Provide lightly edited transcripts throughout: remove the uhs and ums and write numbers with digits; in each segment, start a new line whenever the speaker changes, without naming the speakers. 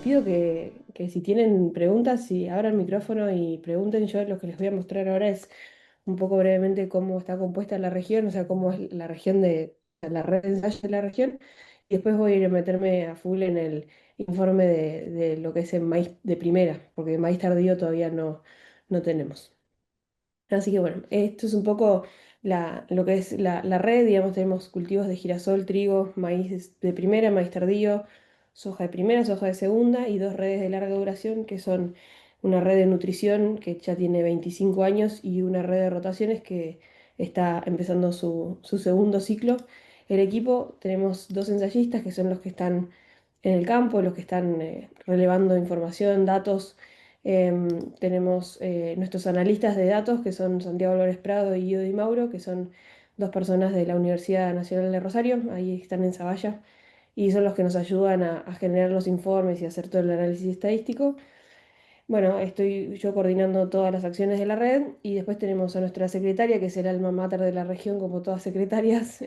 pido que si tienen preguntas, si abran el micrófono y pregunten. Yo lo que les voy a mostrar ahora es un poco brevemente cómo está compuesta la región, o sea, cómo es la región la red de ensayos de la región, y después voy a ir a meterme a full en el informe de lo que es el maíz de primera, porque maíz tardío todavía no tenemos. Así que bueno, esto es un poco lo que es la red. Digamos, tenemos cultivos de girasol, trigo, maíz de primera, maíz tardío, soja de primera, soja de segunda y dos redes de larga duración que son una red de nutrición que ya tiene 25 años y una red de rotaciones que está empezando su segundo ciclo. El equipo, tenemos dos ensayistas que son los que están en el campo, los que están relevando información, datos. Tenemos nuestros analistas de datos, que son Santiago Álvarez Prado y Guido Di Mauro, que son dos personas de la Universidad Nacional de Rosario, ahí están en Zavalla, y son los que nos ayudan a generar los informes y hacer todo el análisis estadístico. Bueno, estoy yo coordinando todas las acciones de la red, y después tenemos a nuestra secretaria, que es el alma mater de la región, como todas secretarias,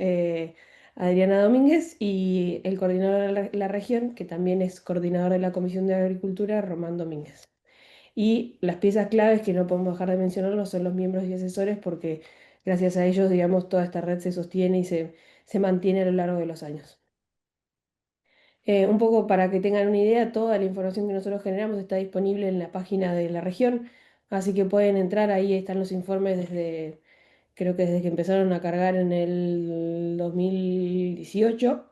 Adriana Domínguez, y el coordinador de la región, que también es coordinador de la Comisión de Agricultura, Román Domínguez. Y las piezas claves que no podemos dejar de mencionarlos son los miembros y asesores, porque gracias a ellos, digamos, toda esta red se sostiene y se mantiene a lo largo de los años. Un poco para que tengan una idea, toda la información que nosotros generamos está disponible en la página de la región, así que pueden entrar, ahí están los informes creo que desde que empezaron a cargar en el 2018.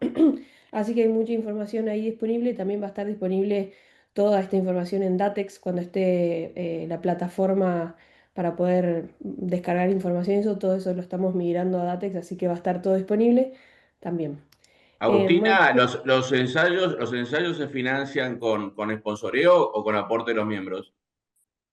Así que hay mucha información ahí disponible. También va a estar disponible toda esta información en Datex cuando esté la plataforma para poder descargar información. Todo eso lo estamos migrando a Datex, así que va a estar todo disponible también. Bueno,
Agustina, los ensayos se financian con sponsoreo o con aporte de los miembros.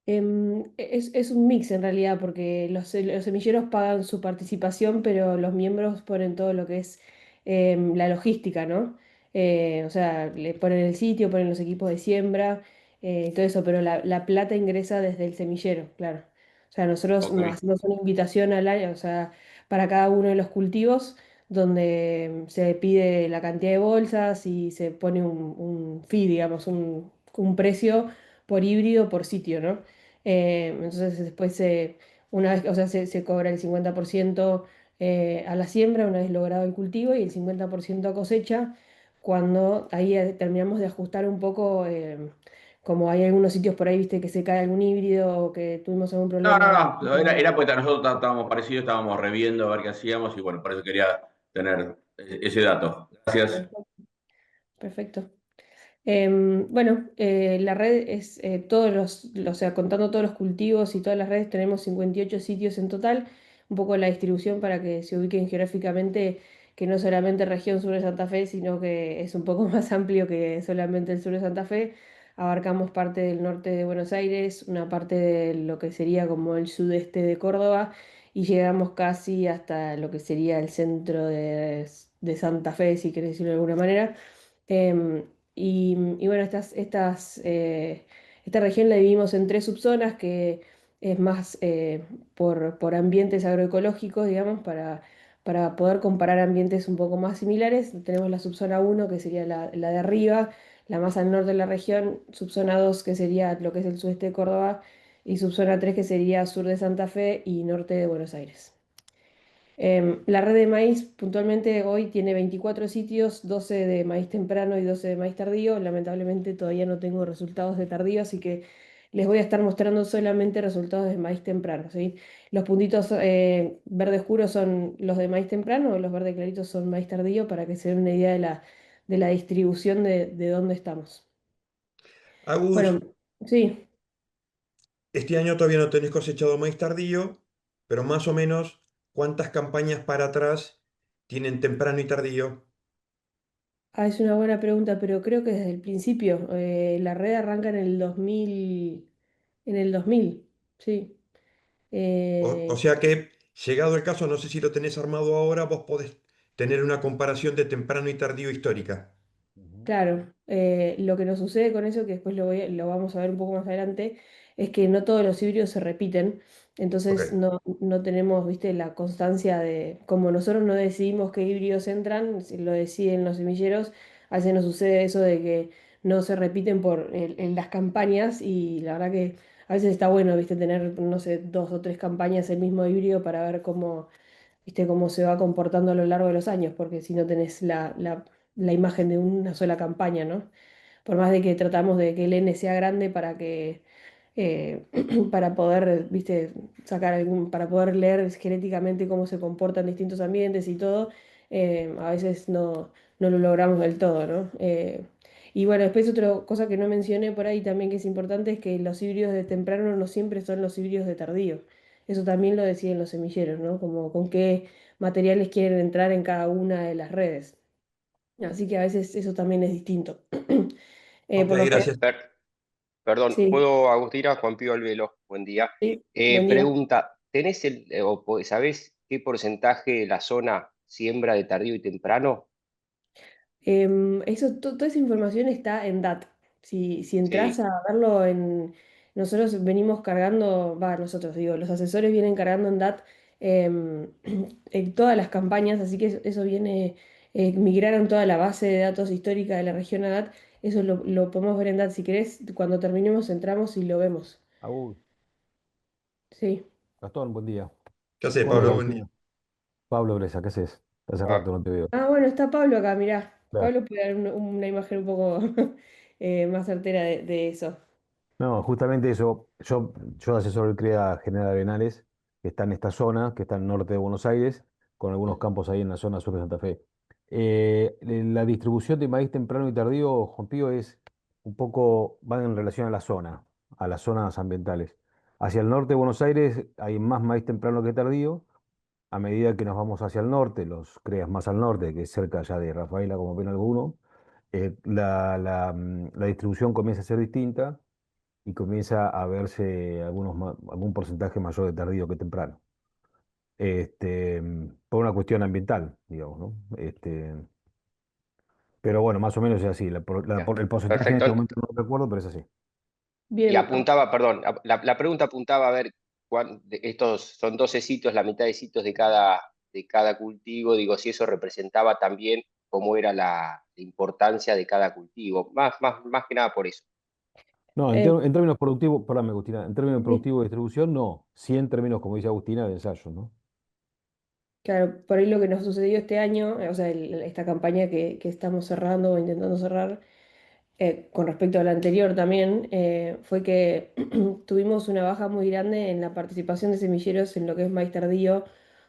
es un mix en realidad, porque los semilleros pagan su participación, pero los miembros ponen todo lo que es la logística, ¿no? O sea, le ponen el sitio, ponen los equipos de siembra, todo eso, pero la plata ingresa desde el semillero, claro. O sea, nosotros
Ok.
hacemos una invitación al año, o sea, para cada uno de los cultivos, donde se pide la cantidad de bolsas y se pone un fee, digamos, un precio por híbrido por sitio, ¿no? Entonces después, una vez, o sea, se cobra el 50% a la siembra una vez logrado el cultivo, y el 50% a cosecha, cuando ahí terminamos de ajustar un poco, como hay algunos sitios por ahí, viste, que se cae algún híbrido o que tuvimos algún
No, no,
problema.
no. Era porque nosotros estábamos parecidos, estábamos reviendo a ver qué hacíamos y bueno, por eso quería tener ese dato. Gracias.
Perfecto. Perfecto. Bueno, la red es o sea, contando todos los cultivos y todas las redes, tenemos 58 sitios en total, un poco la distribución para que se ubiquen geográficamente, que no solamente región sur de Santa Fe, sino que es un poco más amplio que solamente el sur de Santa Fe. Abarcamos parte del norte de Buenos Aires, una parte de lo que sería como el sudeste de Córdoba, y llegamos casi hasta lo que sería el centro de Santa Fe, si querés decirlo de alguna manera. Em, y bueno, esta región la dividimos en tres subzonas, que es más por ambientes agroecológicos, digamos, para poder comparar ambientes un poco más similares. Tenemos la subzona uno, que sería la de arriba, la más al norte de la región; subzona 2, que sería lo que es el sudeste de Córdoba; y subzona 3, que sería sur de Santa Fe y norte de Buenos Aires. La red de maíz puntualmente hoy tiene 24 sitios, 12 de maíz temprano y 12 de maíz tardío. Lamentablemente todavía no tengo resultados de tardío, así que les voy a estar mostrando solamente resultados de maíz temprano, ¿sí? Los puntitos verde oscuro son los de maíz temprano, los verde claritos son maíz tardío, para que se den una idea de la distribución de dónde estamos.
Agus,
Bueno, sí.
este año todavía no tenés cosechado maíz tardío, pero más o menos, ¿cuántas campañas para atrás tienen temprano y tardío?
Es una buena pregunta, pero creo que desde el principio. La red arranca en el 2000, sí.
O
Eh,
sea que, llegado el caso, no sé si lo tenés armado ahora, vos podés tener una comparación de temprano y tardío histórica.
Claro, lo que nos sucede con eso, que después lo vamos a ver un poco más adelante, es que no todos los híbridos se repiten. Entonces
Ok.
no tenemos, viste, la constancia de, como nosotros no decidimos qué híbridos entran, si lo deciden los semilleros. A veces nos sucede eso de que no se repiten por en las campañas y la verdad que a veces está bueno, viste, tener, no sé, 2 o 3 campañas el mismo híbrido para ver cómo, viste, cómo se va comportando a lo largo de los años, porque si no tenés la imagen de una sola campaña, ¿no? Por más de que tratamos de que el N sea grande para que eh, para poder, viste, sacar para poder leer genéticamente cómo se comportan distintos ambientes y todo, a veces no lo logramos del todo, ¿no? Y bueno, después otra cosa que no mencioné por ahí también que es importante es que los híbridos de temprano no siempre son los híbridos de tardío. Eso también lo deciden los semilleros, ¿no? Como con qué materiales quieren entrar en cada una de las redes. Así que a veces eso también es distinto.
Ok,
Por lo general,
gracias.
Perdón,
sí,
¿puedo, Agustina? Juan Pío Albelo, buen día.
sí, buen día.
Pregunta, ¿tenés sabés qué porcentaje de la zona siembra de tardío y temprano?
Toda esa información está en DAT. Si entras
Sí.
a verlo nosotros venimos cargando, va, nosotros digo, los asesores vienen cargando en DAT en todas las campañas, así que eso viene, migraron toda la base de datos histórica de la región a DAT, eso lo podemos ver en DAT. Si querés, cuando terminemos entramos y lo vemos.
Agus,
Sí.
Gastón, buen día.
¿Qué haces,
¿Cómo andas,
Pablo? Buen día.
Agustina? Pablo Bresa, ¿qué haces? Hace
Ah,
rato no te veo.
Ah, bueno, está Pablo acá, mirá.
Claro.
Pablo puede dar una imagen un poco más certera de eso.
No, justamente eso. Yo asesoro el CREA General Arenales, que está en esta zona, que está en el norte de Buenos Aires, con algunos campos ahí en la zona sur de Santa Fe. La distribución de maíz temprano y tardío, Juan Pío, es un poco, van en relación a las zonas ambientales. Hacia el norte de Buenos Aires hay más maíz temprano que tardío. A medida que nos vamos hacia el norte, los creas más al norte, que es cerca ya de Rafaela, como ven alguno, la distribución comienza a ser distinta y comienza a verse algún porcentaje mayor de tardío que temprano. Por una cuestión ambiental, digamos, ¿no? Pero bueno, más o menos es así.
ya,
El porcentaje en
perfecto.
este momento no lo recuerdo, pero es así.
Y
Bien,
apuntaba, perdón, la pregunta apuntaba a ver, estos son 12 sitios, la mitad de sitios de cada cultivo, digo, si eso representaba también cómo era la importancia de cada cultivo, más que nada por eso.
No,
eh,
en términos productivos, perdón, Agustina, en términos
sí,
productivos de distribución, no. Sí en términos, como dice Agustina, de ensayo, ¿no?
claro, por ahí lo que nos sucedió este año, o sea, esta campaña que estamos cerrando o intentando cerrar, con respecto a la anterior también, fue que tuvimos una baja muy grande en la participación de semilleros en lo que es maíz tardío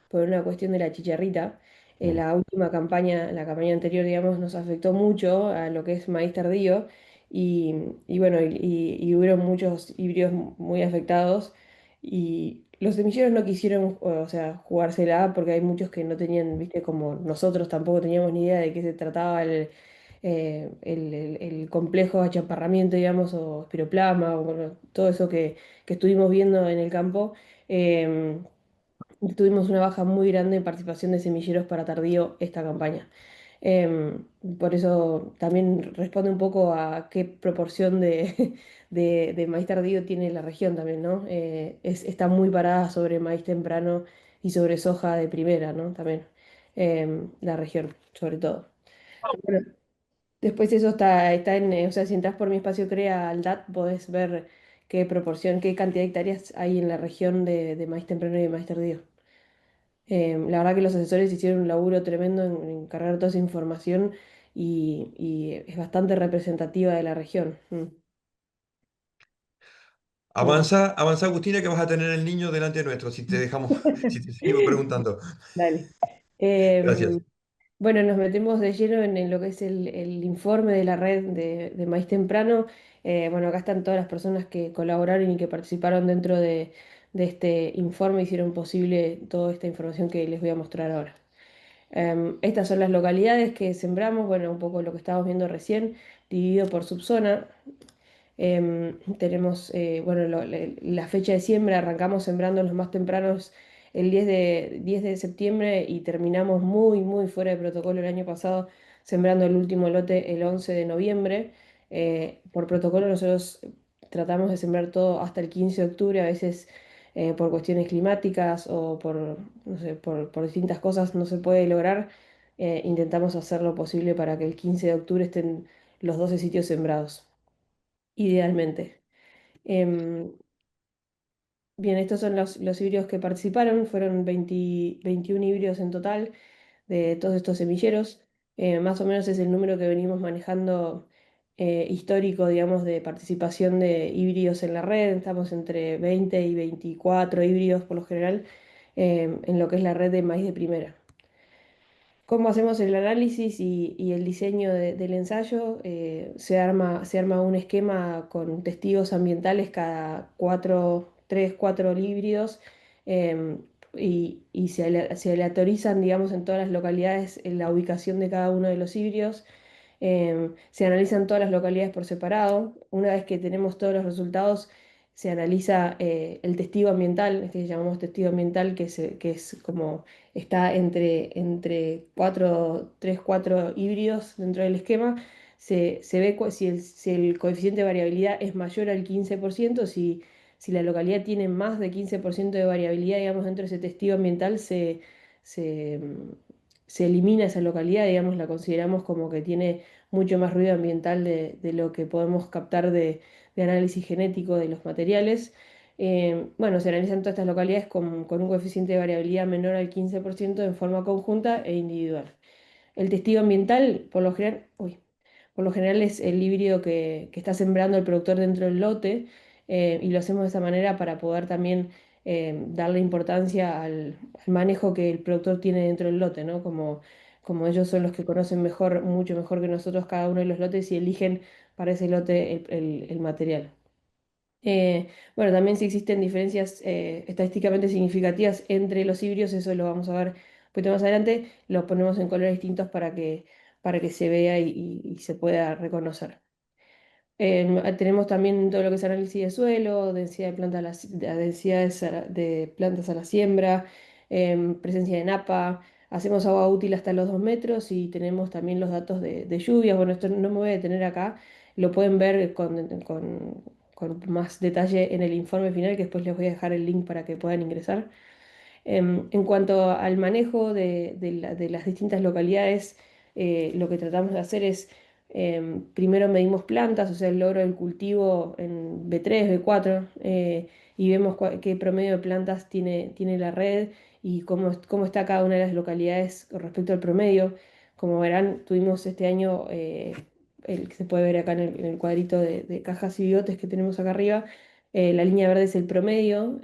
por una cuestión de la chicharrita.
Mm.
La última campaña, la campaña anterior, digamos, nos afectó mucho a lo que es maíz tardío y bueno, y hubieron muchos híbridos muy afectados y los semilleros no quisieron, o sea, jugársela porque hay muchos que no tenían, viste, como nosotros tampoco teníamos ni idea de qué se trataba el complejo de achaparramiento, digamos, o espiroplasma, o bueno, todo eso que estuvimos viendo en el campo. em, Tuvimos una baja muy grande en participación de semilleros para tardío esta campaña. Por eso también responde un poco a qué proporción de maíz tardío tiene la región también, ¿no? Está muy parada sobre maíz temprano y sobre soja de primera, ¿no? También la región, sobre todo. Bueno, después eso está o sea, si entras por mi espacio Crea al DAT, podés ver qué proporción, qué cantidad de hectáreas hay en la región de maíz temprano y de maíz tardío. La verdad que los asesores hicieron un laburo tremendo en cargar toda esa información y es bastante representativa de la región. Bueno,
Avanza, Agustina, que vas a tener el niño delante nuestro, si te dejamos, si te sigo preguntando.
dale. Em,
Gracias.
Bueno, nos metemos de lleno en lo que es el informe de la red de Maíz Temprano. Bueno, acá están todas las personas que colaboraron y que participaron dentro de este informe, hicieron posible toda esta información que les voy a mostrar ahora. Estas son las localidades que sembramos, bueno, un poco lo que estábamos viendo recién, dividido por subzona. Tenemos, bueno, la fecha de siembra, arrancamos sembrando los más tempranos el 10 de septiembre y terminamos muy, muy fuera de protocolo el año pasado, sembrando el último lote el 11 de noviembre. Por protocolo nosotros tratamos de sembrar todo hasta el 15 de octubre, a veces por cuestiones climáticas o por, no sé, por distintas cosas no se puede lograr. Intentamos hacer lo posible para que el 15 de octubre estén los 12 sitios sembrados, idealmente. Em, Bien, estos son los híbridos que participaron, fueron 21 híbridos en total de todos estos semilleros. Más o menos es el número que venimos manejando histórico, digamos, de participación de híbridos en la red. Estamos entre 20 y 24 híbridos por lo general en lo que es la red de maíz de primera. ¿Cómo hacemos el análisis y el diseño del ensayo? Se arma un esquema con testigos ambientales cada 3, 4 híbridos y se aleatorizan, digamos, en todas las localidades en la ubicación de cada uno de los híbridos. Se analizan todas las localidades por separado. Una vez que tenemos todos los resultados, se analiza el testigo ambiental, este que llamamos testigo ambiental, que es como está entre 4 híbridos dentro del esquema. Se ve si el coeficiente de variabilidad es mayor al 15%, si la localidad tiene más de 15% de variabilidad, digamos, dentro de ese testigo ambiental, se, mm, se elimina esa localidad, digamos, la consideramos como que tiene mucho más ruido ambiental de lo que podemos captar de análisis genético de los materiales. Bueno, se analizan todas estas localidades con un coeficiente de variabilidad menor al 15% en forma conjunta e individual. El testigo ambiental, por lo general es el híbrido que está sembrando el productor dentro del lote, y lo hacemos de esa manera para poder también darle importancia al manejo que el productor tiene dentro del lote, ¿no? Como ellos son los que conocen mejor, mucho mejor que nosotros cada uno de los lotes y eligen para ese lote el material. Bueno, también si existen diferencias estadísticamente significativas entre los híbridos, eso lo vamos a ver un poquito más adelante, lo ponemos en colores distintos para que se vea y se pueda reconocer. Tenemos también todo lo que es análisis de suelo, densidad de plantas densidad de plantas a la siembra, presencia de napa, hacemos agua útil hasta los 2 metros y tenemos también los datos de lluvias. Bueno, esto no me voy a detener acá, lo pueden ver con más detalle en el informe final, que después les voy a dejar el link para que puedan ingresar. En cuanto al manejo de las distintas localidades, lo que tratamos de hacer es, primero medimos plantas, o sea, el logro del cultivo en B3, B4, y vemos qué promedio de plantas tiene la red y cómo está cada una de las localidades con respecto al promedio. Como verán, tuvimos este año, el que se puede ver acá en el cuadrito de cajas y bigotes que tenemos acá arriba, la línea verde es el promedio.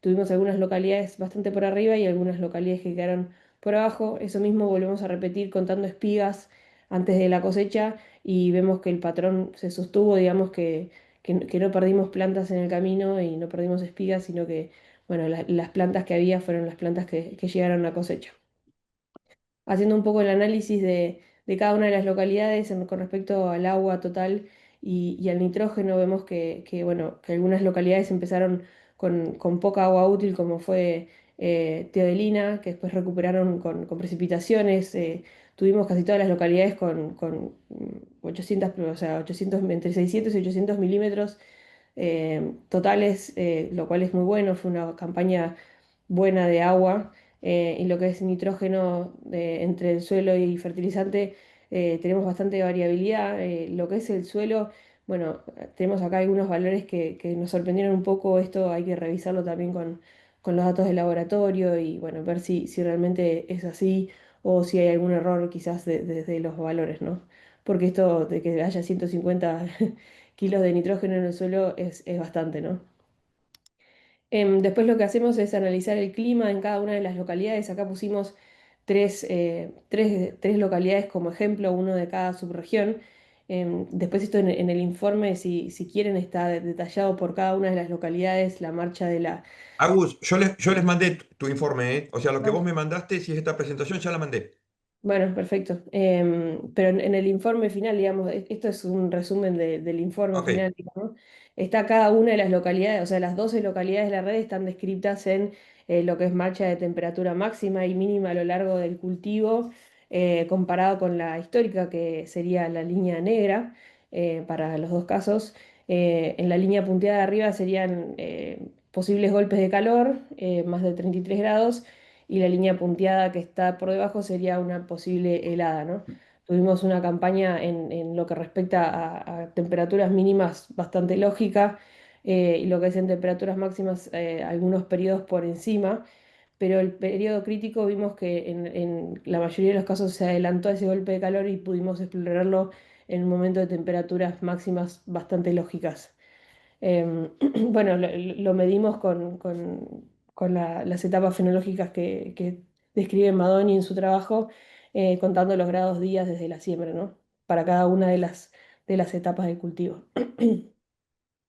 Tuvimos algunas localidades bastante por arriba y algunas localidades que quedaron por abajo. Eso mismo volvemos a repetir contando espigas antes de la cosecha y vemos que el patrón se sostuvo, digamos que no perdimos plantas en el camino y no perdimos espigas, sino que, bueno, las plantas que había fueron las plantas que llegaron a cosecha. Haciendo un poco el análisis de cada una de las localidades con respecto al agua total y al nitrógeno, vemos bueno, que algunas localidades empezaron con poca agua útil, como fue Teodelina, que después recuperaron con precipitaciones. Tuvimos casi todas las localidades con 800, o sea, 800, entre 600 y 800 milímetros totales, lo cual es muy bueno. Fue una campaña buena de agua, y lo que es nitrógeno entre el suelo y fertilizante, tenemos bastante variabilidad. Lo que es el suelo, bueno, tenemos acá algunos valores que nos sorprendieron un poco. Esto hay que revisarlo también con los datos del laboratorio y bueno, ver si realmente es así o si hay algún error quizás desde los valores, ¿no? Porque esto de que haya 150 kilos de nitrógeno en el suelo es bastante, ¿no? Después lo que hacemos es analizar el clima en cada una de las localidades. Acá pusimos tres localidades como ejemplo, uno de cada subregión. Después esto en el informe, si quieren, está detallado por cada una de las localidades, la marcha de la...
Agus, yo les mandé tu informe, ¿eh? O sea, lo que
Ah,
vos me mandaste, si es esta presentación, ya la mandé.
bueno, perfecto. Pero en el informe final, digamos, esto es un resumen del informe
Ok.
final, digamos. Está cada una de las localidades, o sea, las 12 localidades de la red están descritas en lo que es marcha de temperatura máxima y mínima a lo largo del cultivo, comparado con la histórica, que sería la línea negra, para los dos casos. En la línea punteada de arriba serían posibles golpes de calor, más de 33 grados, y la línea punteada que está por debajo sería una posible helada, ¿no? tuvimos una campaña en lo que respecta a temperaturas mínimas bastante lógica, y lo que es en temperaturas máximas, algunos periodos por encima, pero el periodo crítico vimos que en la mayoría de los casos se adelantó ese golpe de calor y pudimos explorarlo en un momento de temperaturas máximas bastante lógicas. Bueno, lo medimos con las etapas fenológicas que describe Madoni en su trabajo, contando los grados días desde la siembra, ¿no? Para cada una de las etapas del cultivo.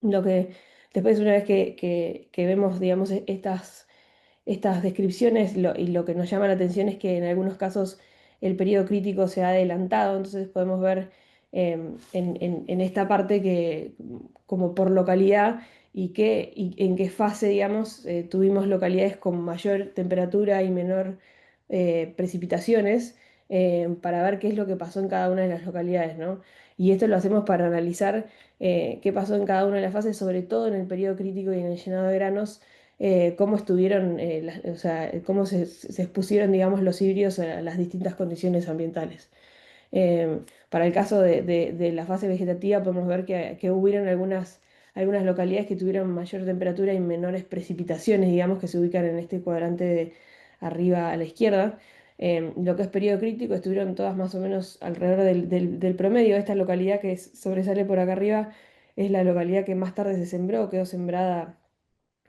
Lo que después, una vez que vemos, digamos, estas descripciones, y lo que nos llama la atención es que en algunos casos el periodo crítico se ha adelantado, entonces podemos ver en esta parte que como por localidad y en qué fase, digamos, tuvimos localidades con mayor temperatura y menor precipitaciones, para ver qué es lo que pasó en cada una de las localidades, ¿no? Y esto lo hacemos para analizar qué pasó en cada una de las fases, sobre todo en el periodo crítico y en el llenado de granos, cómo estuvieron, o sea, cómo se expusieron, digamos, los híbridos a las distintas condiciones ambientales. Para el caso de la fase vegetativa, podemos ver que hubieron algunas localidades que tuvieron mayor temperatura y menores precipitaciones, digamos, que se ubican en este cuadrante de arriba a la izquierda. Lo que es periodo crítico, estuvieron todas más o menos alrededor del promedio. Esta localidad que sobresale por acá arriba es la localidad que más tarde se sembró, quedó sembrada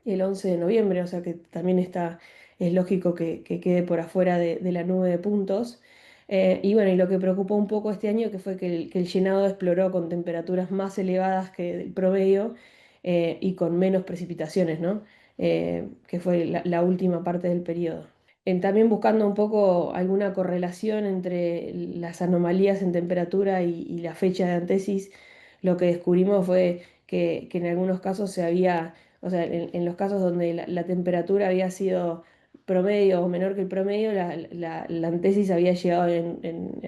el 11 de noviembre, o sea que también es lógico que quede por afuera de la nube de puntos. Y bueno, y lo que preocupó un poco este año que fue que el llenado exploró con temperaturas más elevadas que el promedio, y con menos precipitaciones, ¿no? Que fue la última parte del periodo. También buscando un poco alguna correlación entre las anomalías en temperatura y la fecha de antesis, lo que descubrimos fue que en algunos casos o sea, en los casos donde la temperatura había sido promedio o menor que el promedio, la antesis había llegado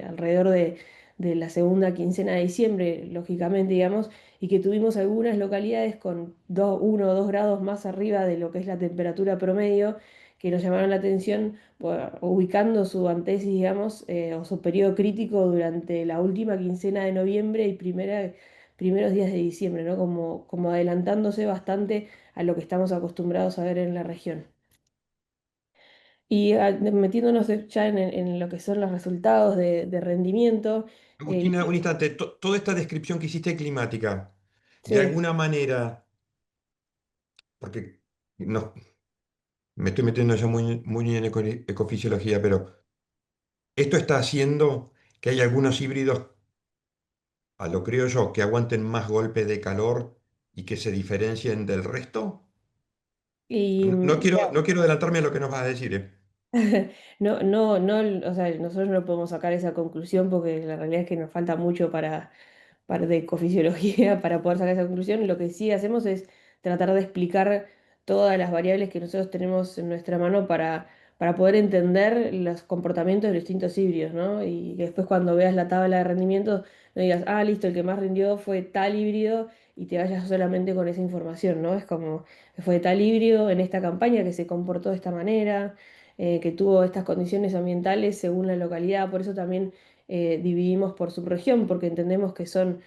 alrededor de la segunda quincena de diciembre, lógicamente, digamos, y que tuvimos algunas localidades con 1 o 2 grados más arriba de lo que es la temperatura promedio, que nos llamaron la atención, bueno, ubicando su antesis, digamos, o su periodo crítico durante la última quincena de noviembre y primeros días de diciembre, ¿no? Como adelantándose bastante a lo que estamos acostumbrados a ver en la región. Y metiéndonos ya en lo que son los resultados de rendimiento,
Agustina, un instante, toda esta descripción que hiciste climática, de
sí.
alguna manera, porque no, me estoy metiendo ya muy en ecofisiología, pero esto está haciendo que hay algunos híbridos, a lo creo yo, que aguanten más golpe de calor y que se diferencien del resto.
Y
No quiero adelantarme a lo que nos vas a decir, ¿eh?
o sea, nosotros no podemos sacar esa conclusión porque la realidad es que nos falta mucho para de ecofisiología para poder sacar esa conclusión. Lo que sí hacemos es tratar de explicar todas las variables que nosotros tenemos en nuestra mano para poder entender los comportamientos de los distintos híbridos, ¿no? Y que después cuando veas la tabla de rendimiento no digas, ah, listo, el que más rindió fue tal híbrido y te vayas solamente con esa información, ¿no? Es como, fue tal híbrido en esta campaña que se comportó de esta manera, que tuvo estas condiciones ambientales según la localidad. Por eso también dividimos por subregión, porque entendemos que son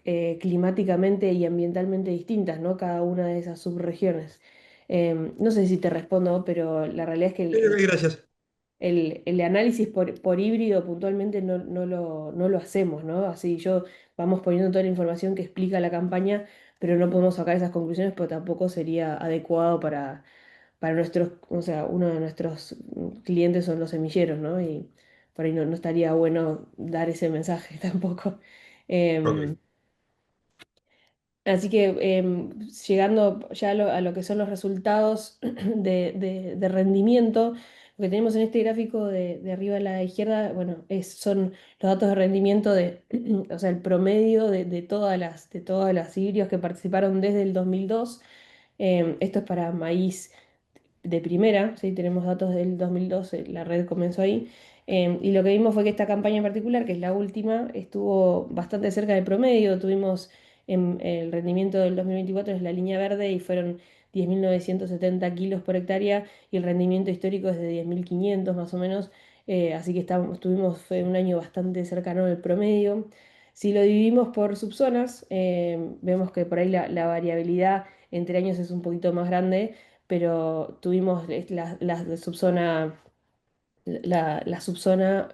climáticamente y ambientalmente distintas, ¿no? Cada una de esas subregiones. No sé si te respondo, pero la realidad es que
Gracias.
el análisis por híbrido puntualmente no lo hacemos, ¿no? Así vamos poniendo toda la información que explica la campaña, pero no podemos sacar esas conclusiones porque tampoco sería adecuado para nuestros, o sea, uno de nuestros clientes son los semilleros, ¿no? Y por ahí no estaría bueno dar ese mensaje tampoco.
Ok.
Em, Así que llegando ya a lo que son los resultados de rendimiento, lo que tenemos en este gráfico de arriba a la izquierda, bueno, son los datos de rendimiento o sea, el promedio de todas las híbridos que participaron desde el 2002. Esto es para maíz de primera, ¿sí? Tenemos datos del 2012, la red comenzó ahí. Y lo que vimos fue que esta campaña en particular, que es la última, estuvo bastante cerca del promedio. Tuvimos el rendimiento del 2024 es la línea verde y fueron 10.970 kilos por hectárea y el rendimiento histórico es de 10.500 más o menos. así que fue un año bastante cercano al promedio. Si lo dividimos por subzonas, vemos que por ahí la variabilidad entre años es un poquito más grande, pero tuvimos la subzona, la subzona,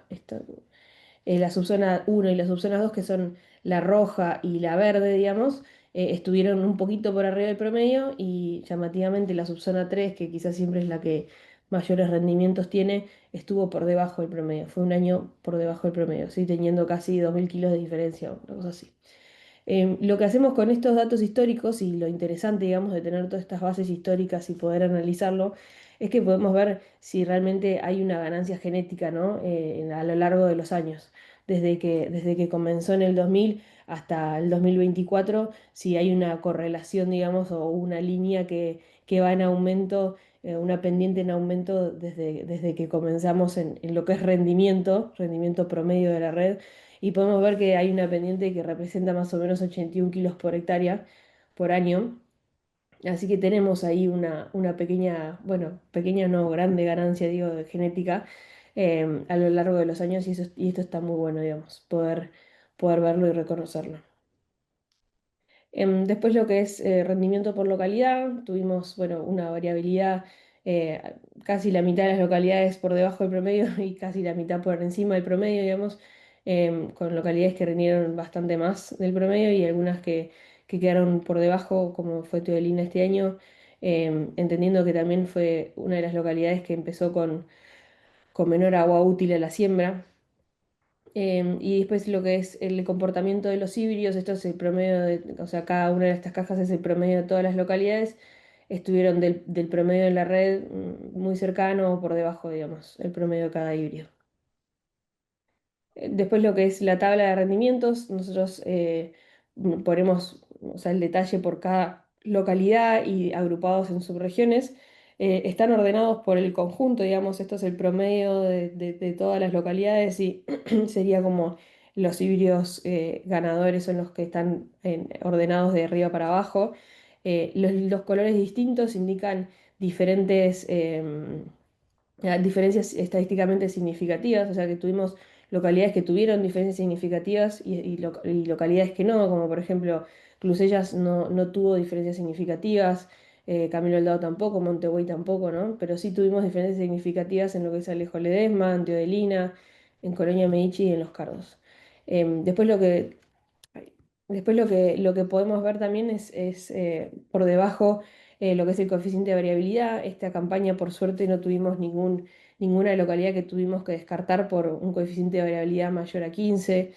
la subzona uno y la subzona 2 que son la roja y la verde, digamos, estuvieron un poquito por arriba del promedio y llamativamente la subzona 3 que quizás siempre es la que mayores rendimientos tiene, estuvo por debajo del promedio. Fue un año por debajo del promedio, ¿sí? Teniendo casi 2000 kilos de diferencia, una cosa así. Lo que hacemos con estos datos históricos y lo interesante, digamos, de tener todas estas bases históricas y poder analizarlo, es que podemos ver si realmente hay una ganancia genética, ¿no? A lo largo de los años, desde que comenzó en el 2000 hasta el 2024, si hay una correlación, digamos, o una línea que va en aumento, una pendiente en aumento desde que comenzamos en lo que es rendimiento promedio de la red y podemos ver que hay una pendiente que representa más o menos 81 kilos por hectárea por año. Así que tenemos ahí una pequeña, bueno, pequeña no, grande ganancia, digo, de genética a lo largo de los años y esto está muy bueno, digamos, poder verlo y reconocerlo. Después lo que es rendimiento por localidad, tuvimos, bueno, una variabilidad, casi la mitad de las localidades por debajo del promedio y casi la mitad por encima del promedio, digamos, con localidades que rindieron bastante más del promedio y algunas que quedaron por debajo, como fue Teodolina este año, entendiendo que también fue una de las localidades que empezó con menor agua útil a la siembra. Y después lo que es el comportamiento de los híbridos, esto es el promedio o sea, cada una de estas cajas es el promedio de todas las localidades, estuvieron del promedio de la red muy cercano o por debajo, digamos, el promedio de cada híbrido. Después lo que es la tabla de rendimientos, nosotros ponemos, o sea, el detalle por cada localidad y agrupados en subregiones. Están ordenados por el conjunto, digamos, esto es el promedio de todas las localidades y sería como los híbridos ganadores son los que están ordenados de arriba para abajo. Los colores distintos indican diferentes diferencias estadísticamente significativas, o sea que tuvimos localidades que tuvieron diferencias significativas y localidades que no, como por ejemplo Clusellas no tuvo diferencias significativas, Camilo Aldao tampoco, Montegüey tampoco, ¿no? Pero sí tuvimos diferencias significativas en lo que es Alejo Ledesma, en Teodelina, en Colonia Medici y en Los Cardos. Después ay, lo que podemos ver también es por debajo lo que es el coeficiente de variabilidad. Esta campaña, por suerte, no tuvimos ninguna localidad que tuvimos que descartar por un coeficiente de variabilidad mayor a 15.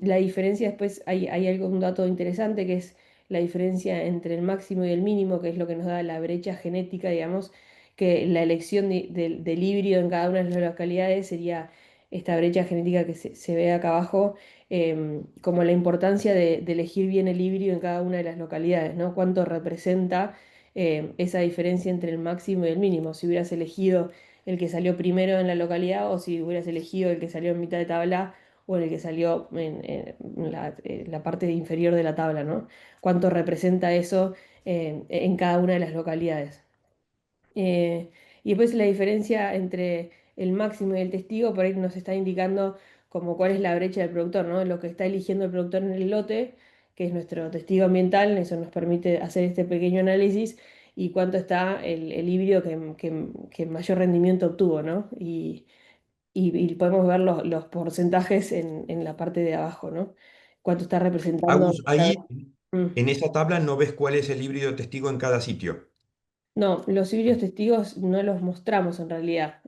La diferencia después, hay un dato interesante que es la diferencia entre el máximo y el mínimo, que es lo que nos da la brecha genética, digamos, que la elección del híbrido en cada una de las localidades sería esta brecha genética que se ve acá abajo como la importancia de elegir bien el híbrido en cada una de las localidades, ¿no? Cuánto representa esa diferencia entre el máximo y el mínimo. Si hubieras elegido el que salió primero en la localidad o si hubieras elegido el que salió en mitad de tabla o el que salió en la parte inferior de la tabla, ¿no? Cuánto representa eso en cada una de las localidades. Eh, y después la diferencia entre el máximo y el testigo, por ahí nos está indicando como cuál es la brecha del productor, ¿no? Lo que está eligiendo el productor en el lote, que es nuestro testigo ambiental, eso nos permite hacer este pequeño análisis y cuánto está el híbrido que mayor rendimiento obtuvo, ¿no? Y podemos ver los porcentajes en la parte de abajo, ¿no? Cuánto está representando.
Agus, ahí
Mm.
en esa tabla no ves cuál es el híbrido testigo en cada sitio.
No, los híbridos testigos no los mostramos en realidad,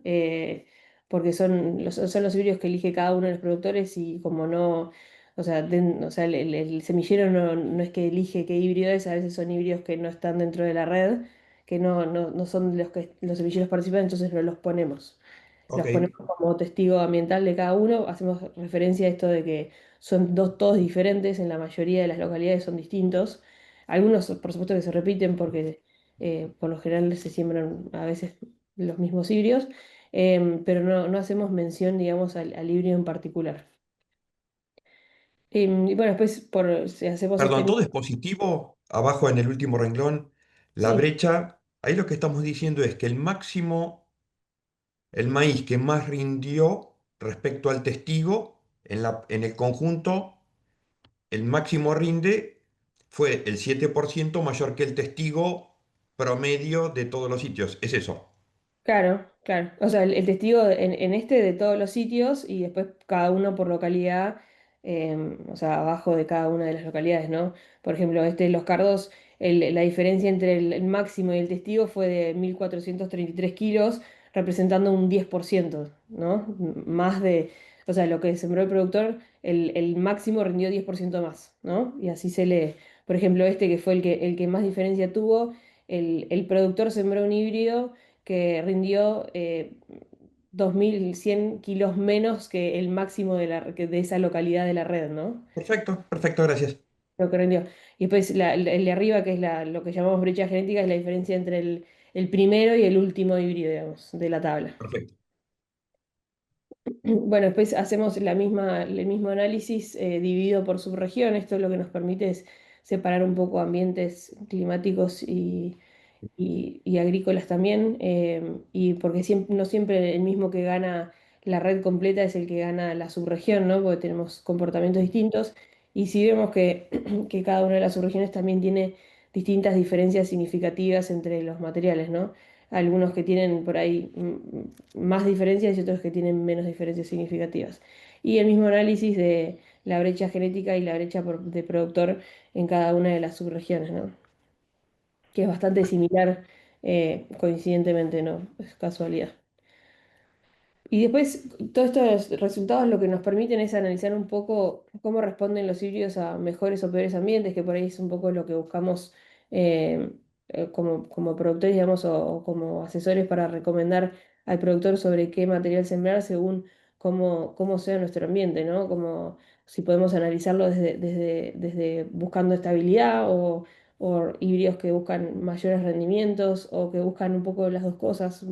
porque son los híbridos que elige cada uno de los productores y como no, o sea, el semillero no es que elige qué híbrido es, a veces son híbridos que no están dentro de la red, que no son los que los semilleros participan, entonces no los ponemos.
Ok,
Los ponemos como testigo ambiental de cada uno, hacemos referencia a esto de que son todos diferentes, en la mayoría de las localidades son distintos. Algunos, por supuesto, que se repiten porque por lo general se siembran a veces los mismos híbridos, pero no hacemos mención, digamos, al híbrido en particular. Y bueno, después, si hacemos
perdón,
este.
todo es positivo. Abajo en el último renglón, la
Sí,
brecha. Ahí lo que estamos diciendo es que el máximo el maíz que más rindió respecto al testigo en el conjunto, el máximo rinde fue el 7% mayor que el testigo promedio de todos los sitios. Es eso.
Claro, claro. O sea, el testigo en este de todos los sitios y después cada uno por localidad, o sea, abajo de cada una de las localidades, ¿no? Por ejemplo, Los Cardos, la diferencia entre el máximo y el testigo fue de 1.433 kilos, representando un 10%, ¿no? Más de, o sea, lo que sembró el productor, el máximo rindió 10% más, ¿no? Y así se lee. Por ejemplo, que fue el que más diferencia tuvo, el productor sembró un híbrido que rindió 2.100 kilos menos que el máximo de esa localidad de la red, ¿no?
Perfecto, perfecto, gracias.
Lo que rindió. Y después el de arriba, que es lo que llamamos brecha genética, es la diferencia entre el primero y el último híbrido, digamos, de la tabla.
Perfecto.
Bueno, después hacemos el mismo análisis dividido por subregión. Esto lo que nos permite es separar un poco ambientes climáticos y agrícolas también, y porque no siempre el mismo que gana la red completa es el que gana la subregión, ¿no? Porque tenemos comportamientos distintos, y si vemos que, que cada una de las subregiones también tiene distintas diferencias significativas entre los materiales, ¿no? Algunos que tienen por ahí más diferencias y otros que tienen menos diferencias significativas. Y el mismo análisis de la brecha genética y la brecha de productor en cada una de las subregiones, ¿no? Que es bastante similar, coincidentemente, no es casualidad. Y después, todos estos resultados lo que nos permiten es analizar un poco cómo responden los híbridos a mejores o peores ambientes, que por ahí es un poco lo que buscamos eh, como productores, digamos, o como asesores para recomendar al productor sobre qué material sembrar según cómo sea nuestro ambiente, ¿no? Como si podemos analizarlo desde buscando estabilidad o híbridos que buscan mayores rendimientos o que buscan un poco las dos cosas.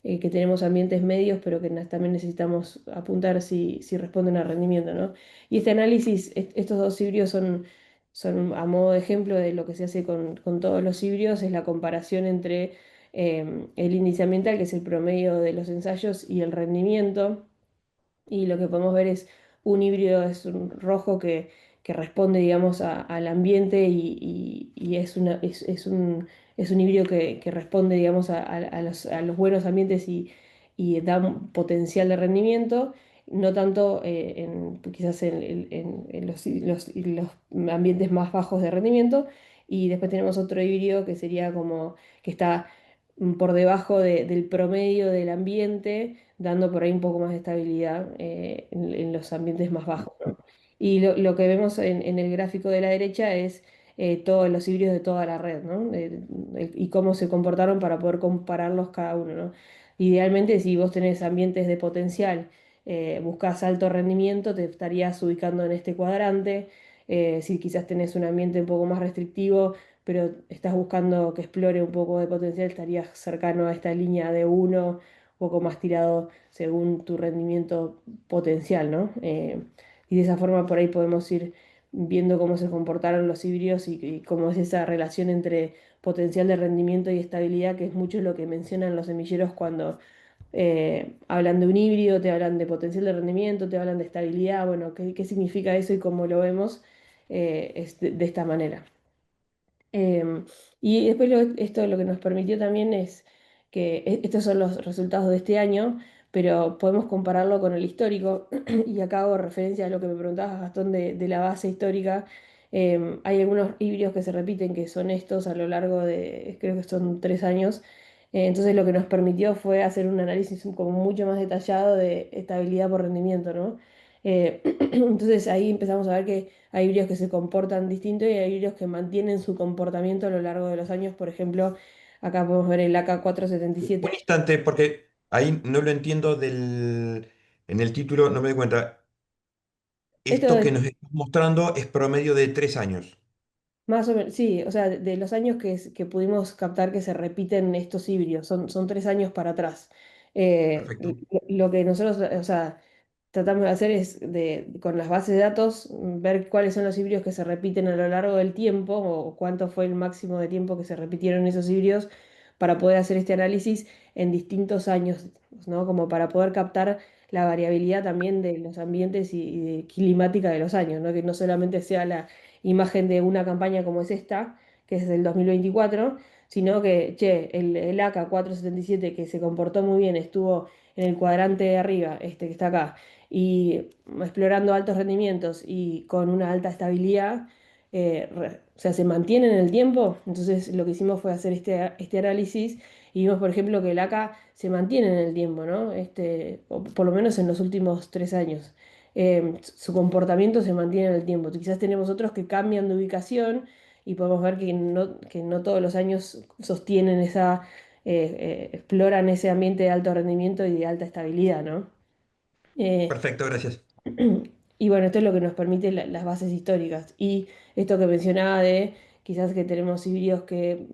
Que tenemos ambientes medios, pero que también necesitamos apuntar si responden al rendimiento, ¿no? Y este análisis, estos dos híbridos son a modo de ejemplo de lo que se hace con todos los híbridos, es la comparación entre el índice ambiental, que es el promedio de los ensayos, y el rendimiento. Y lo que podemos ver es un híbrido, es un rojo que responde, digamos, al ambiente y es un híbrido que responde, digamos, a los buenos ambientes y da un potencial de rendimiento, no tanto quizás en los ambientes más bajos de rendimiento. Y después tenemos otro híbrido que sería como que está por debajo del promedio del ambiente, dando por ahí un poco más de estabilidad en los ambientes más bajos, ¿no? Y lo que vemos en el gráfico de la derecha es todos los híbridos de toda la red, ¿no? Y cómo se comportaron para poder compararlos cada uno, ¿no? Idealmente, si vos tenés ambientes de potencial, buscas alto rendimiento, te estarías ubicando en este cuadrante. Si quizás tenés un ambiente un poco más restrictivo, pero estás buscando que explore un poco de potencial, estarías cercano a esta línea de uno, un poco más tirado según tu rendimiento potencial, ¿no? Y de esa forma por ahí podemos ir viendo cómo se comportaron los híbridos y cómo es esa relación entre potencial de rendimiento y estabilidad, que es mucho lo que mencionan los semilleros cuando hablan de un híbrido, te hablan de potencial de rendimiento, te hablan de estabilidad. Bueno, qué significa eso y cómo lo vemos es de esta manera. Em, y después esto lo que nos permitió también es que estos son los resultados de este año, pero podemos compararlo con el histórico. Y acá hago referencia a lo que me preguntabas, Gastón, de la base histórica. Hay algunos híbridos que se repiten, que son estos a lo largo de, creo que son 3 años. Entonces lo que nos permitió fue hacer un análisis como mucho más detallado de estabilidad por rendimiento, ¿no? Entonces ahí empezamos a ver que hay híbridos que se comportan distinto y hay híbridos que mantienen su comportamiento a lo largo de los años. Por ejemplo, acá podemos ver el
Un
AK-477.
instante, porque ahí no lo entiendo en el título, no me doy cuenta.
Esto
Esto
es
que nos estás mostrando es promedio de 3 años.
más o menos, sí, o sea, de los años que pudimos captar que se repiten estos híbridos, son 3 años para atrás.
Perfecto.
Lo que nosotros, o sea, tratamos de hacer es, con las bases de datos, ver cuáles son los híbridos que se repiten a lo largo del tiempo o cuánto fue el máximo de tiempo que se repitieron esos híbridos para poder hacer este análisis en distintos años, ¿no? Como para poder captar la variabilidad también de los ambientes y de climática de los años, ¿no? Que no solamente sea la imagen de una campaña como es esta, que es del 2024, sino que, che, el AK 477 que se comportó muy bien, estuvo en el cuadrante de arriba, este que está acá, y explorando altos rendimientos y con una alta estabilidad, o sea, se mantiene en el tiempo. Entonces lo que hicimos fue hacer este análisis y vimos, por ejemplo, que el AK se mantiene en el tiempo, ¿no? O por lo menos en los últimos 3 años. Su comportamiento se mantiene en el tiempo. Quizás tenemos otros que cambian de ubicación y podemos ver que no todos los años sostienen exploran ese ambiente de alto rendimiento y de alta estabilidad, ¿no? Eh,
Perfecto, gracias.
y bueno, esto es lo que nos permite las bases históricas. Y esto que mencionaba de quizás que tenemos híbridos que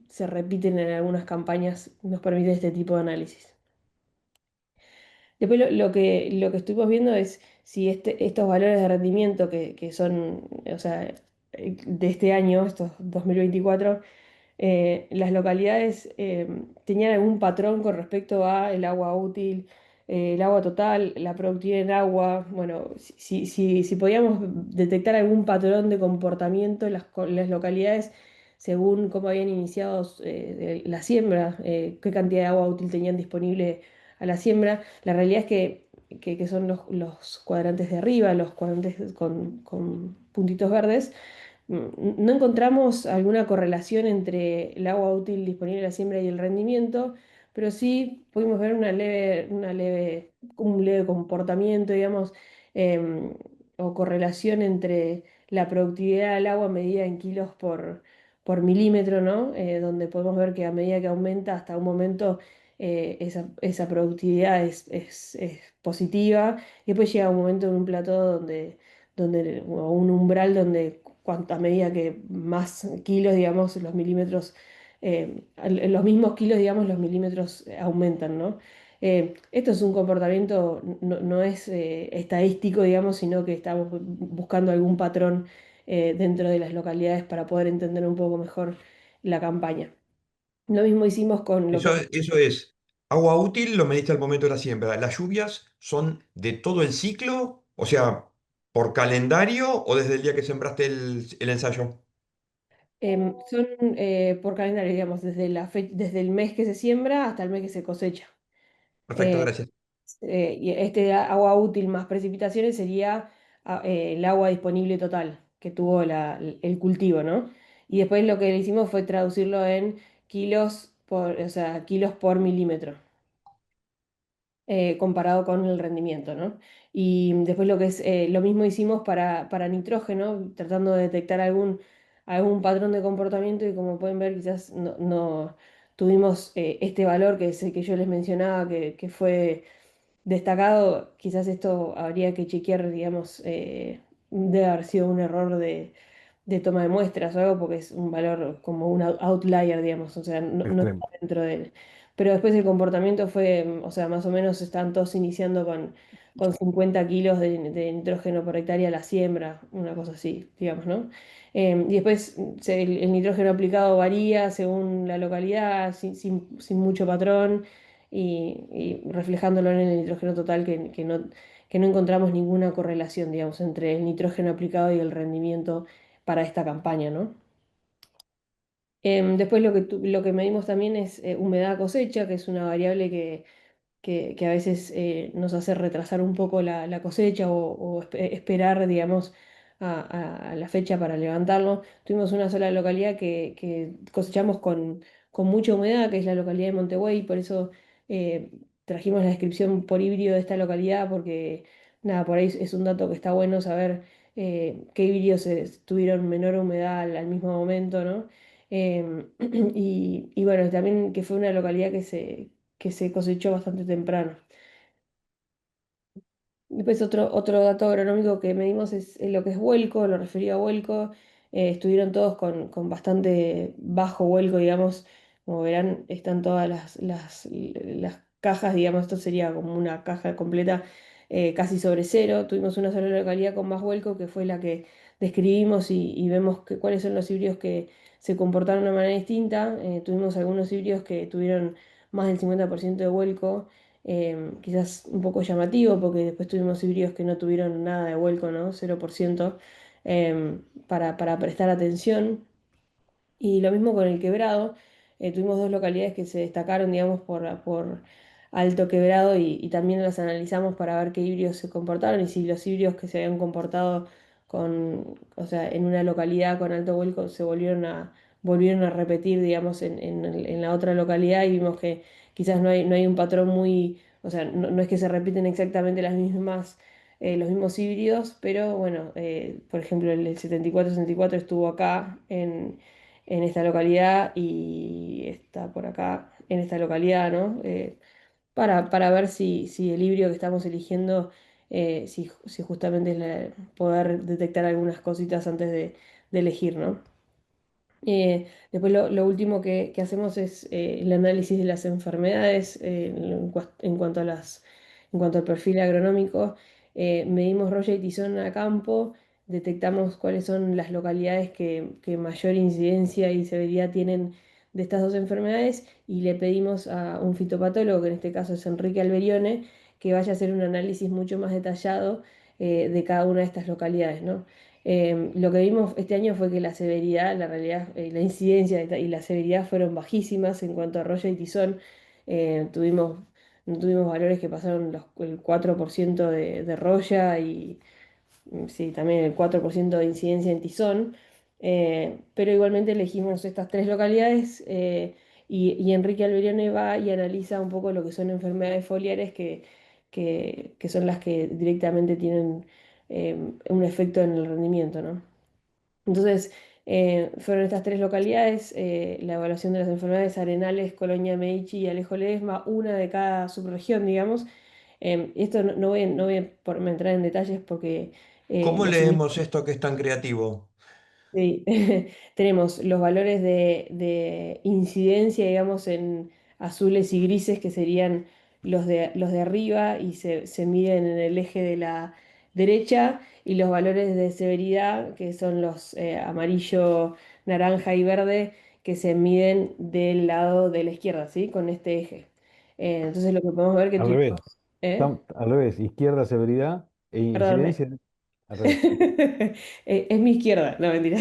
se repiten en algunas campañas, nos permite este tipo de análisis. Después lo que estuvimos viendo es si estos valores de rendimiento que son, o sea, de este año, estos 2024, las localidades tenían algún patrón con respecto a el agua útil, el agua total, la productividad en agua. Bueno, si podíamos detectar algún patrón de comportamiento en las localidades según cómo habían iniciado la siembra, qué cantidad de agua útil tenían disponible a la siembra. La realidad es que son los cuadrantes de arriba, los cuadrantes con puntitos verdes. No encontramos alguna correlación entre el agua útil disponible en la siembra y el rendimiento, pero sí pudimos ver un leve comportamiento, digamos, em, o correlación entre la productividad del agua medida en kilos por milímetro, ¿no? Donde podemos ver que a medida que aumenta hasta un momento esa productividad es positiva y después llega un momento en un plató o un umbral donde a medida que más kilos, digamos, los milímetros, los mismos kilos, digamos, los milímetros aumentan, ¿no? Esto es un comportamiento, no es estadístico, digamos, sino que estamos buscando algún patrón dentro de las localidades para poder entender un poco mejor la campaña. Lo mismo hicimos con lo que...
Eso es, agua útil lo mediste al momento de la siembra. ¿Las lluvias son de todo el ciclo? O sea, ¿por calendario o desde el día que sembraste el ensayo?
Son por calendario, digamos, desde el mes que se siembra hasta el mes que se cosecha.
Perfecto,
Eh,
gracias.
y agua útil más precipitaciones sería el agua disponible total que tuvo el cultivo, ¿no? Y después lo que le hicimos fue traducirlo en o sea, kilos por milímetro comparado con el rendimiento, ¿no? Y después lo mismo hicimos para nitrógeno, tratando de detectar algún patrón de comportamiento y como pueden ver quizás no tuvimos este valor que es el que yo les mencionaba que fue destacado. Quizás esto habría que chequear, digamos, debe haber sido un error de toma de muestras o algo, porque es un valor como un outlier, digamos, o sea, no está
Extremo.
dentro de él. Pero después el comportamiento fue, o sea, más o menos están todos iniciando con 50 kilos de nitrógeno por hectárea la siembra, una cosa así, digamos, ¿no? Y después el nitrógeno aplicado varía según la localidad, sin mucho patrón y reflejándolo en el nitrógeno total que no encontramos ninguna correlación, digamos, entre el nitrógeno aplicado y el rendimiento para esta campaña, ¿no? Después lo que medimos también es humedad cosecha, que es una variable que a veces nos hace retrasar un poco la cosecha o esperar, digamos, a la fecha para levantarlo. Tuvimos una sola localidad que cosechamos con mucha humedad, que es la localidad de Montevideo, por eso eh, trajimos la descripción por híbrido de esta localidad, porque nada, por ahí es un dato que está bueno saber qué híbridos tuvieron menor humedad al mismo momento, ¿no? Y bueno, también que fue una localidad que se cosechó bastante temprano. Después otro dato agronómico que medimos es lo que es vuelco, lo referido a vuelco. Estuvieron todos con bastante bajo vuelco, digamos. Como verán, están todas las cajas, digamos, esto sería como una caja completa casi sobre cero. Tuvimos una sola localidad con más vuelco, que fue la que describimos y vemos cuáles son los híbridos que se comportaron de una manera distinta. Tuvimos algunos híbridos que tuvieron más del 50% de vuelco, quizás un poco llamativo, porque después tuvimos híbridos que no tuvieron nada de vuelco, ¿no? 0%, para prestar atención. Y lo mismo con el quebrado. Tuvimos dos localidades que se destacaron, digamos, por alto quebrado y también las analizamos para ver qué híbridos se comportaron y si los híbridos que se habían comportado o sea, en una localidad con alto vuelco se volvieron a repetir, digamos, en la otra localidad y vimos que quizás no hay un patrón muy, o sea, no es que se repiten exactamente los mismos híbridos, pero bueno, por ejemplo, el 74-64 estuvo acá en esta localidad y está por acá en esta localidad, ¿no? Para ver si el híbrido que estamos eligiendo, si justamente es poder detectar algunas cositas antes de elegir, ¿no? Después lo último que hacemos es el análisis de las enfermedades en cuanto al perfil agronómico. Medimos roya y tizón a campo, detectamos cuáles son las localidades que mayor incidencia y severidad tienen de estas dos enfermedades y le pedimos a un fitopatólogo, que en este caso es Enrique Alberione, que vaya a hacer un análisis mucho más detallado de cada una de estas localidades, ¿no? Lo que vimos este año fue que la severidad, la realidad, la incidencia y la severidad fueron bajísimas en cuanto a roya y tizón. Eh, tuvimos, no tuvimos valores que pasaron el 4% de roya y sí, también el 4% de incidencia en tizón. Pero igualmente elegimos estas tres localidades y Enrique Alberione va y analiza un poco lo que son enfermedades foliares que son las que directamente tienen un efecto en el rendimiento, ¿no? Entonces, fueron estas tres localidades, la evaluación de las enfermedades arenales, Colonia Medici y Alejo Ledesma, una de cada subregión, digamos. Esto no voy a entrar en detalles porque
¿Cómo
los invito.
leemos esto que es tan creativo?
Sí, tenemos los valores de incidencia, digamos, en azules y grises, que serían los de arriba y se miden en el eje de la derecha, y los valores de severidad, que son los amarillo, naranja y verde, que se miden del lado de la izquierda, ¿sí? Con este eje. Entonces lo que podemos ver que
Al
tuvimos.
revés.
¿Eh?
Al revés. Izquierda, severidad e
Perdón.
incidencia. Al revés.
Es mi izquierda, no, mentira.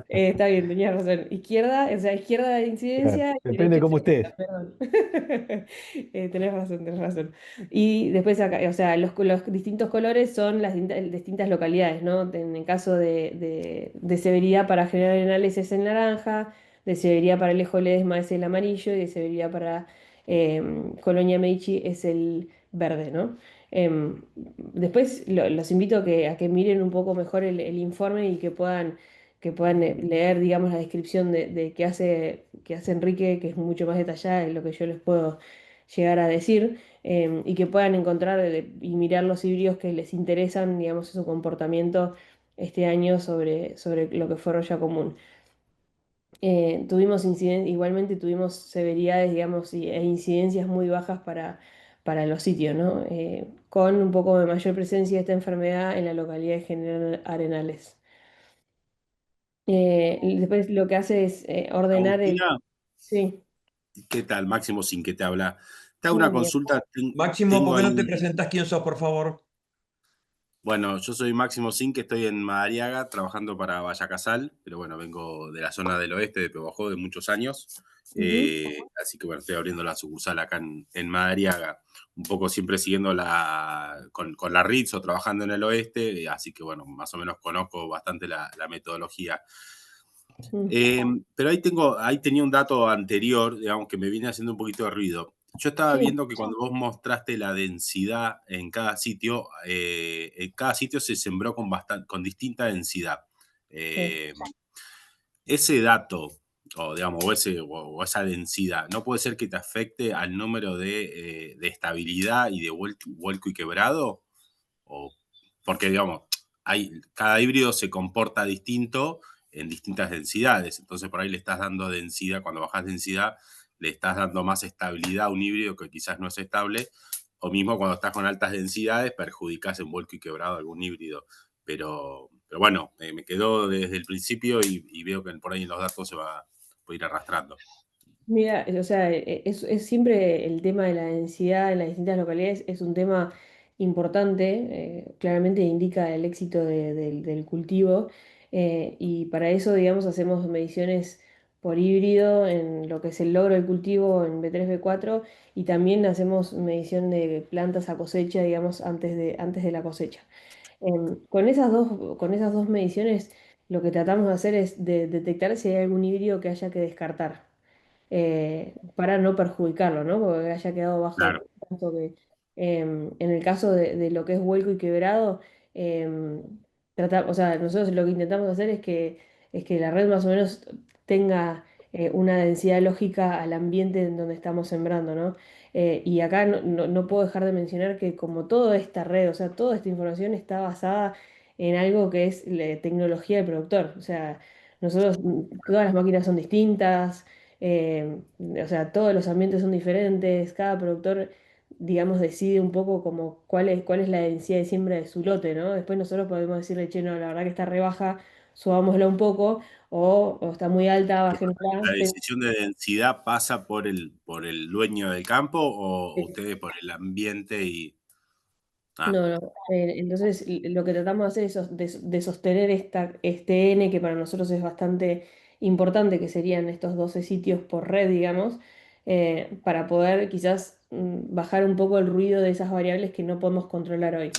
Está bien, tenías razón. Izquierda, o sea, izquierda de
Claro.
incidencia y
Depende de
derecha
cómo
severidad,
estés.
perdón. Tenés razón, tenés razón. Y después acá, o sea, los distintos colores son las distintas localidades, ¿no? En el caso de severidad para General Arenales es el naranja, de severidad para Alejo Ledesma es el amarillo y de severidad para Colonia Medici es el verde, ¿no? Después los invito a que miren un poco mejor el informe y que puedan leer, digamos, la descripción de qué hace Enrique, que es mucho más detallada de lo que yo les puedo llegar a decir, y que puedan encontrar y mirar los híbridos que les interesan, digamos, su comportamiento este año sobre lo que fue Roya Común. Igualmente tuvimos severidades, digamos, e incidencias muy bajas para los sitios, ¿no? Con un poco de mayor presencia de esta enfermedad en la localidad de General Arenales. Y después lo que hace es ordenar el.
Agustina,
Sí,
¿qué tal? Máximo Sin que te habla. Te hago una
buen día.
consulta.
Máximo, ¿por
Tengo
qué no te
ahí,
presentas quién sos, por favor?
bueno, yo soy Máximo Sin, que estoy en Madariaga trabajando para Vallacasal, pero bueno, vengo de la zona del oeste de Pehuajó de muchos años.
Ujú.
Así que bueno, estoy abriendo la sucursal acá en Madariaga, un poco siempre siguiendo con la Ritz o trabajando en el oeste, así que bueno, más o menos conozco bastante la metodología. Pero ahí tenía un dato anterior, digamos, que me viene haciendo un poquito de ruido. Yo estaba
Sí,
viendo que cuando vos mostraste la densidad en cada sitio se sembró con distinta densidad.
sí.
Eh, ese dato, o digamos, o esa densidad, ¿no puede ser que te afecte al número de estabilidad y de vuelco y quebrado? O, porque, digamos, cada híbrido se comporta distinto en distintas densidades. Entonces, por ahí le estás dando densidad, cuando bajas densidad, le estás dando más estabilidad a un híbrido que quizás no es estable. O mismo cuando estás con altas densidades, perjudicas en vuelco y quebrado a algún híbrido. Pero pero bueno, me quedó desde el principio y veo que por ahí en los datos se va a ir arrastrando.
Mira, o sea, es siempre el tema de la densidad en las distintas localidades es un tema importante, claramente indica el éxito del cultivo, y para eso, digamos, hacemos mediciones por híbrido en lo que es el logro del cultivo en B3, B4, y también hacemos medición de plantas a cosecha, digamos, antes de la cosecha. Con esas dos mediciones, lo que tratamos de hacer es de detectar si hay algún híbrido que haya que descartar, para no perjudicarlo, ¿no? Porque haya quedado bajo.
Claro,
En el caso de lo que es Huelco y Quebrado, o sea, nosotros lo que intentamos hacer es que la red más o menos tenga una densidad lógica al ambiente en donde estamos sembrando, ¿no? Y acá no puedo dejar de mencionar que como toda esta red, o sea, toda esta información está basada en algo que es la tecnología del productor. O sea, nosotros, todas las máquinas son distintas, o sea, todos los ambientes son diferentes, cada productor, digamos, decide un poco como cuál es la densidad de siembra de su lote, ¿no? Después nosotros podemos decirle, che, no, la verdad que está re baja, subámosla un poco, o está muy alta, bajémosla.
¿la decisión de densidad pasa por el dueño del campo o ustedes por el ambiente y... Ah,
No, no. Entonces, lo que tratamos de hacer es de sostener este N, que para nosotros es bastante importante, que serían estos 12 sitios por red, digamos, para poder quizás bajar un poco el ruido de esas variables que no podemos controlar hoy.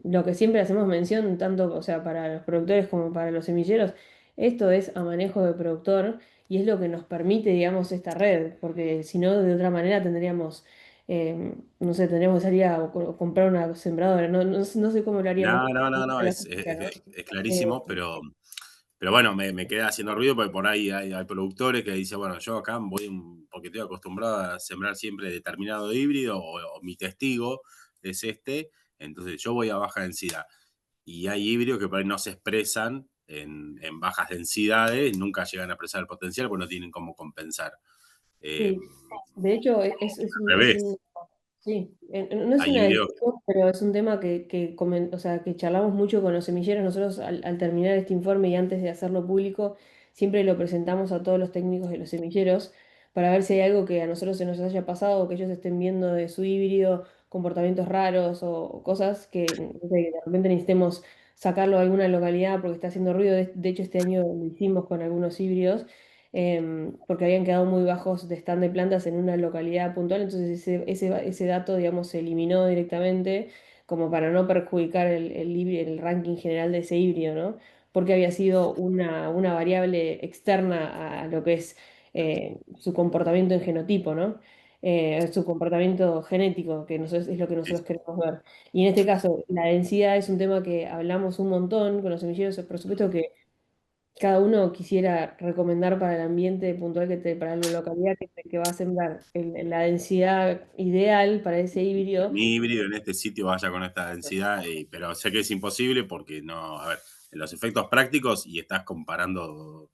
Lo que siempre hacemos mención, tanto, o sea, para los productores como para los semilleros, esto es a manejo de productor y es lo que nos permite, digamos, esta red, porque si no, de otra manera tendríamos, no sé, tendríamos que salir a comprar una sembradora, no sé cómo lo haríamos.
no,
La
es
logística, ¿no?
clarísimo, pero bueno, me queda haciendo ruido porque por ahí hay productores que dicen, bueno, yo acá porque estoy acostumbrado a sembrar siempre determinado híbrido o mi testigo es este, entonces yo voy a baja densidad. Y hay híbridos que por ahí no se expresan en bajas densidades, nunca llegan a expresar el potencial porque no tienen cómo compensar.
Sí, de hecho,
Al revés,
sí, no es
hay
una
híbridos,
discusión, pero es un tema o sea, que charlamos mucho con los semilleros. Nosotros al terminar este informe y antes de hacerlo público, siempre lo presentamos a todos los técnicos de los semilleros para ver si hay algo que a nosotros se nos haya pasado o que ellos estén viendo de su híbrido, comportamientos raros o cosas que, no sé, que de repente necesitemos sacarlo a alguna localidad porque está haciendo ruido. De hecho, este año lo hicimos con algunos híbridos, porque habían quedado muy bajos de stand de plantas en una localidad puntual, entonces ese dato, digamos, se eliminó directamente como para no perjudicar el ranking general de ese híbrido, ¿no? Porque había sido una variable externa a lo que es su comportamiento en genotipo, ¿no? Su comportamiento genético, que nosotros, es lo que nosotros queremos ver. Y en este caso, la densidad es un tema que hablamos un montón con los semilleros, por supuesto que cada uno quisiera recomendar para el ambiente puntual para la localidad que va a sembrar la densidad ideal para ese híbrido.
mi híbrido en este sitio vaya con esta densidad, pero sé que es imposible porque no, a ver, en los efectos prácticos y estás comparando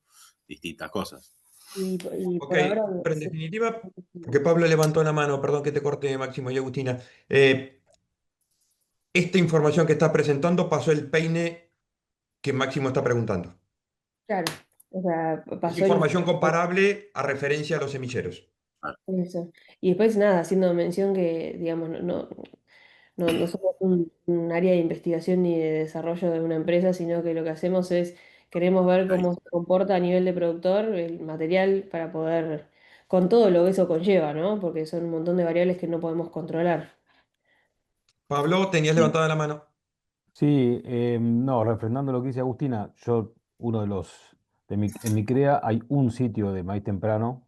distintas cosas.
Y
Ok,
por ahora,
pero en definitiva, porque Pablo levantó la mano, perdón que te corte, Máximo y Agustina. Esta información que estás presentando pasó el peine que Máximo está preguntando.
claro, o sea,
Es
pasó el...
información comparable a referencia a los semilleros.
Eso. Y después, nada, haciendo mención que, digamos, no somos un área de investigación ni de desarrollo de una empresa, sino que lo que hacemos es, queremos ver
Ahí.
cómo se comporta a nivel de productor el material para poder, con todo lo que eso conlleva, ¿no? Porque son un montón de variables que no podemos controlar.
Pablo, tenías
Y
levantada la mano.
Sí, no, refrendando lo que dice Agustina, en mi CREA hay un sitio de maíz temprano,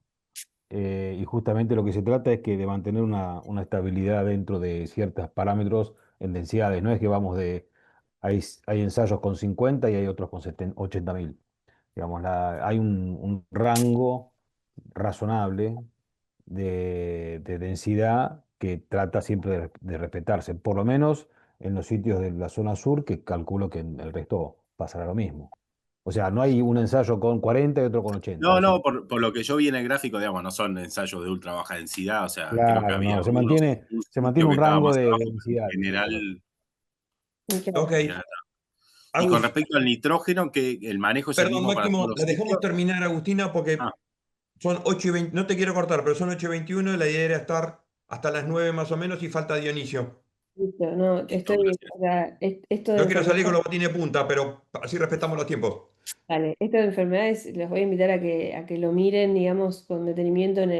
y justamente lo que se trata es que de mantener una estabilidad dentro de ciertos parámetros en densidades. No es que hay ensayos con 50 y hay otros con 80.000. Digamos, hay un rango razonable de densidad que trata siempre de respetarse, por lo menos en los sitios de la zona sur, que calculo que en el resto pasará lo mismo. O sea, no hay un ensayo con 40 y otro con 80.
no, por lo que yo vi en el gráfico, digamos, no son ensayos de ultra baja densidad, o sea, creo que
Claro,
había
no,
un
se mantiene
sitio que
un
estaba
rango
más
de
abajo, pero
densidad.
en general
Y claro,
Ok,
venían Y con
Agus,
respecto al nitrógeno, que el manejo es el
perdón,
mismo para todos
Máximo,
los
la dejamos
sitios.
terminar, Agustina,
Ah,
porque son 8:20, no te quiero cortar, pero son 8:21 y la idea era estar hasta las 9 más o menos y falta Dionisio.
Listo, no,
listo,
estoy,
gracias.
o sea, esto de
No quiero salir con
enfermedades.
los botines de punta, pero así respetamos los tiempos.
Vale, esto de enfermedades les voy a invitar a que lo miren, digamos, con detenimiento en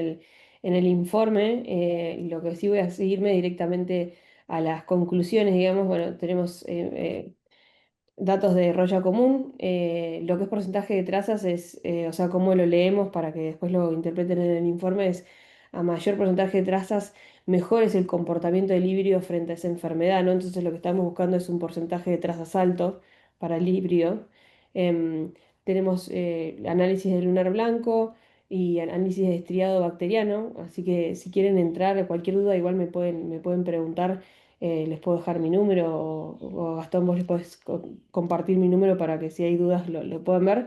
el informe. Y lo que sí voy a seguirme directamente a las conclusiones, digamos, bueno, tenemos datos de roya común. Lo que es porcentaje de trazas es, o sea, cómo lo leemos para que después lo interpreten en el informe, es a mayor porcentaje de trazas, mejor es el comportamiento del híbrido frente a esa enfermedad, ¿no? Entonces lo que estamos buscando es un porcentaje de trazas alto para el híbrido. Em, tenemos análisis de lunar blanco y análisis de estriado bacteriano, así que si quieren entrar, cualquier duda igual me pueden preguntar. Les puedo dejar mi número o Gastón, vos les podés compartir mi número para que si hay dudas lo puedan ver.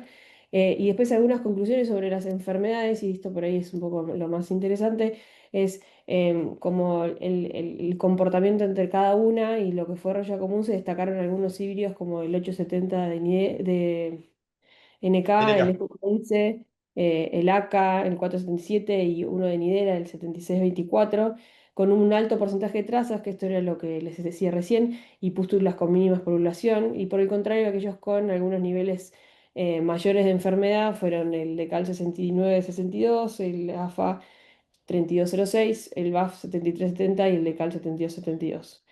Y después algunas conclusiones sobre las enfermedades, y esto por ahí es un poco lo más interesante, es como el comportamiento entre cada una y lo que fue roya común. Se destacaron algunos híbridos como el 870 de NK, el
NK.
F15, el AK, el 477 y uno de Nidera, el 7624, con un alto porcentaje de trazas, que esto era lo que les decía recién, y pústulas con mínimas población. Y por el contrario, aquellos con algunos niveles mayores de enfermedad fueron el de CAL 6962, el AFA 3206, el BAF 7370 y el de CAL 7272.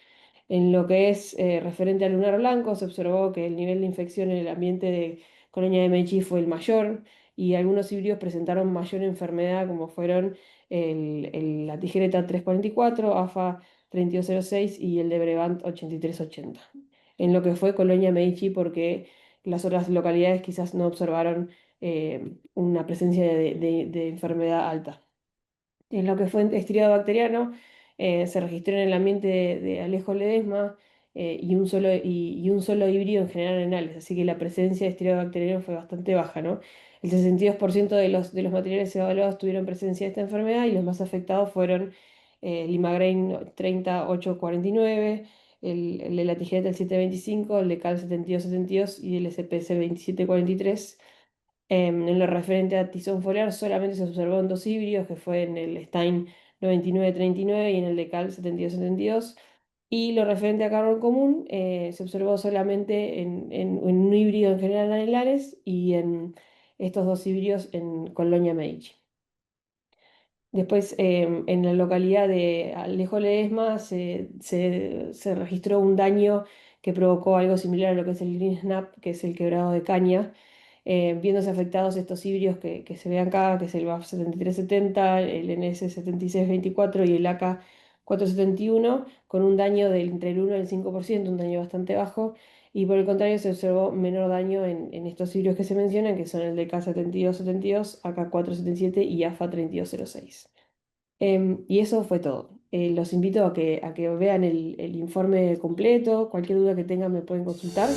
En lo que es referente al lunar blanco, se observó que el nivel de infección en el ambiente de colonia de Meiji fue el mayor, y algunos híbridos presentaron mayor enfermedad, como fueron la tijereta 344, AFA 3206 y el de Brevant 8380. En lo que fue colonia Meiji, porque las otras localidades quizás no observaron una presencia de enfermedad alta. En lo que fue estriado bacteriano, se registró en el ambiente de Alejo Ledesma y un solo híbrido en general en Ales, así que la presencia de estriado bacteriano fue bastante baja, ¿no? El 62% de los materiales evaluados tuvieron presencia de esta enfermedad, y los más afectados fueron Limagrain 30849, el de la tijereta el 725, el de Cal 7272 y el SPC 2743. En lo referente a tizón foliar, solamente se observó en dos híbridos, que fue en el Stein 9939 y en el de Cal 7272. Y lo referente a carbón común, se observó solamente en un híbrido en general en Lares y en estos dos híbridos en Colonia Medici. Después, en la localidad de Alejo Ledesma se registró un daño que provocó algo similar a lo que es el Green Snap, que es el quebrado de caña, viéndose afectados estos híbridos que se ven acá, que es el BAF 7370, el NS 7624 y el AK 471, con un daño entre el 1 y el 5%, un daño bastante bajo. Y por el contrario, se observó menor daño en estos híbridos que se mencionan, que son el de K7272, AK477 y AFA 3206. Y eso fue todo. Los invito a que vean el informe completo. Cualquier duda que tengan me pueden consultar.